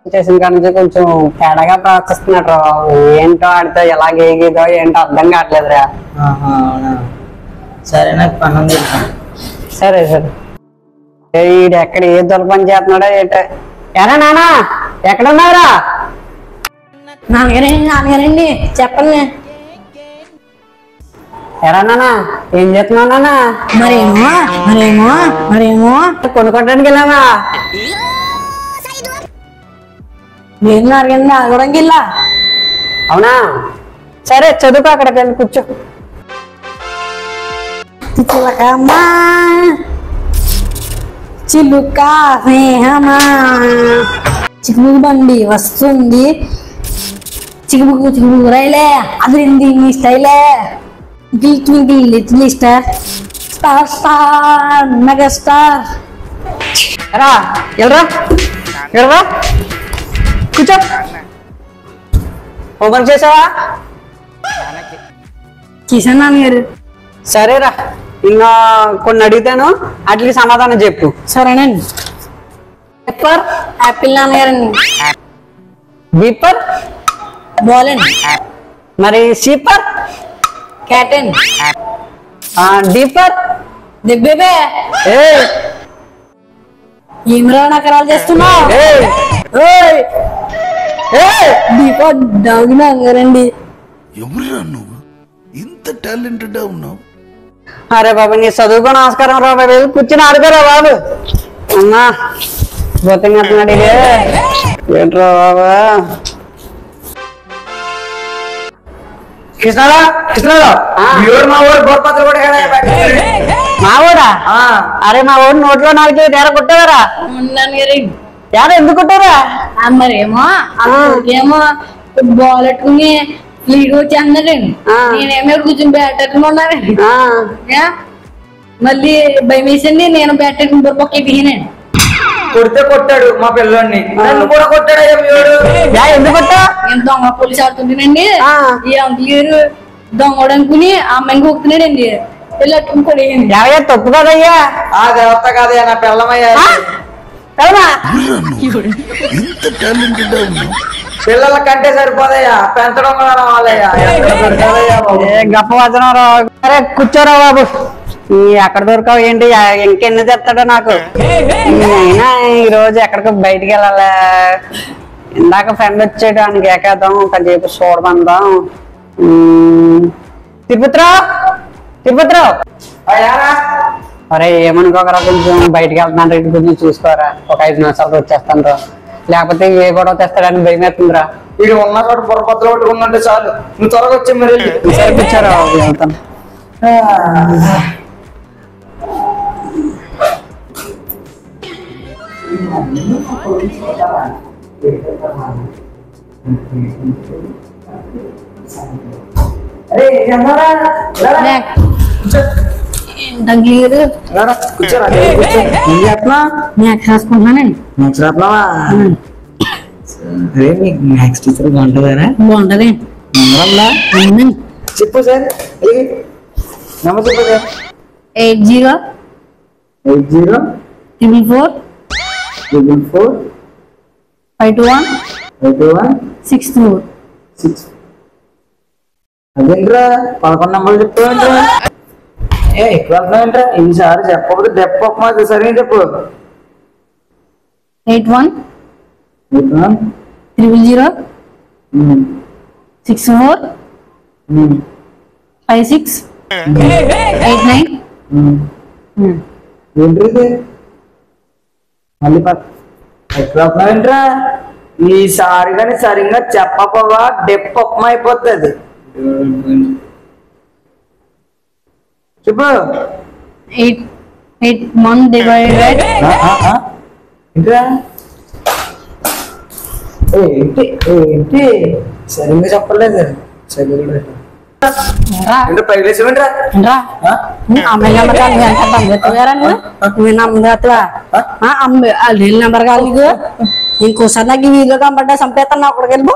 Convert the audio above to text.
చేసిన కాడ నుంచి కొంచెం తేడాగా ప్రవర్తిస్తున్నాడు. ఏంటో ఆడితో ఎలాగేదో ఏంటో అర్థం కావట్లేదురా. సరే నాకు పని ఉంది. సరే సరే. ఈడు ఎక్కడ ఏ దొర పని చేస్తున్నాడో ఏంటో. ఎరా నానా ఎక్కడున్నావురా? నాన్నగారండి చెప్పండి. ఎరా నానా ఏం చేస్తున్నావు నానా? మరేమో కొనుక్కోడానికి వెళ్ళావా? నేను నాన్నగారండి ఆగడానికి వెళ్ళా. అవునా సరే చదువుకో, అక్కడికి వెళ్ళి కూర్చో. చిలకమ్మా చిలుక స్నేహమా చిక్కుబుకు బండి వస్తుంది, చిక్కుబుకు రైలే అదిరింది మీ స్టైలే, twinkle little star, star star mega star. రా వెళ్ళరా వెళ్ళరా కూర్చో. హోంవర్క్ చేసావా? చేశాను నాన్నగారు. సరేరా, ఇంకా కొన్ని అడుగుతాను వాటికి సమాధానం చెప్పు. సరేనండి. పెప్పర్ యాపిల్ నాన్నగారండి. బీపర్ బాల్ అండి. మరి సీపర్ క్యాట్ అండి. డీపర్ దెబ్బే ఏమిరా నకరాలు చేస్తున్నావు? దీపా డాగ్ నాన్నగారండి. ఎవరురా నువ్వు ఇంత టాలెంటెడ్ ఉన్నావు? అరే బాబు నీ చదువుకో నమస్కారం రా బాబు, కూర్చొని ఆడుకోరా బాబు. అమ్మా బొత్తంటున్నాడు ఏంట్రా బాబా. కృష్ణారా మా ఊడా? అరే మా ఊరు నోట్లో నాలుగు తేర కొట్టారా? తేర ఎందుకు కొట్టారా? మరేమో ఏమో బాల్ పెట్టుకుని లీడ్ వచ్చేస్తున్నాడండి. నేనేమో కూర్చొని బ్యాట్ పెట్టుకుని ఉన్నానండి. మళ్ళీ భయం వేసండి, నేను బ్యాట్ పెట్టుకుని బొక్క దిగినండి. కొడితే కొట్టాడు మా పిల్లోడిని, నన్ను కూడా కొట్టాడు. ఎందుకు కొట్టా? నేను దొంగ పోలీసు ఆడుతుంటానండి. ఈ అంకులు దొంగడు అనుకుని ఆ అమ్మాయిని కొడుతున్నాడండి. వెళ్ళి అట్టుకుని కొడేయండి. ఎవయ్యా తప్పు కదయ్యా. ఆ దేవత కాదయ్యా నా పిల్లమయ్యా. ఇంత టాలెంటెడ్ ఉన్నావు? పిల్లల కంటే సరిపోదయ్యా, పెంచడం కూడా రావాలయ్యా. గొప్ప వచనం రా. అరే కూర్చోరా బాబు. ఎక్కడ దొరకవు ఏంటి, ఇంకెన్ని చెప్తాడో నాకు. అయినా ఈ రోజు ఎక్కడికి బయటికి వెళ్ళాలి. ఇందాక ఫ్రెండ్ వచ్చాడు, ఆయనకి ఏకేద్దాం కొంచెంసేపు చూడమందాం. తిరుపతిరావు తిరుపతిరావు అరే ఏమనుకోకరా, కొంచెం బయటికి వెళ్తున్నాను, ఇటు కొంచెం చూసుకోరా. ఒక 5 నిమిషాలతో వచ్చేస్తాను రా, లేకపోతే ఏ గొడవ తెస్తాడని భయం వేస్తుందిరా. వీడు ఉన్న చోట బుర్రపత్ర పట్టుకుందంటే చాలు, నువ్వు త్వరగా వచ్చి మరి సరిపించారా వెళ్తాను. రాసుకుంటున్నానండి. మ్యాథ్స్ టీచర్ బాగుంటుందా? బాగుంటది. చెప్పు సార్, నెంబర్ చెప్పు సార్. 80 80 444 444 521 521 64. 6. అదేంట్రా 11 నెంబర్లు చెప్తావేంట్రా? ఎక్కువ అంటున్నావేంట్రా? ఈసారి చెప్పకపోతే డెప్ ఒక మాట సరిగ్గా చెప్పు. 81 000 64 56 89. ఏంటి మళ్ళీ ఎక్కువ అంటున్నావేంట్రా? ఈసారి కానీ సరిగ్గా చెప్పకపోవా డెప్ ఉప్మా అయిపోతుంది. చెప్పు. 81 divided. ఏంట్రా ఏంటి ఏంటి సరిగ్గా చెప్పలేదు. పైలేసేమంట్రా అమ్మాయి నెంబర్ కాదు నెంబర్ కాదు నీకు. ఇంకోసారి నాకు ఈ వీధిలో కనబడ్డా చంపేస్తాను. అక్కడికి వెళ్ళిపో.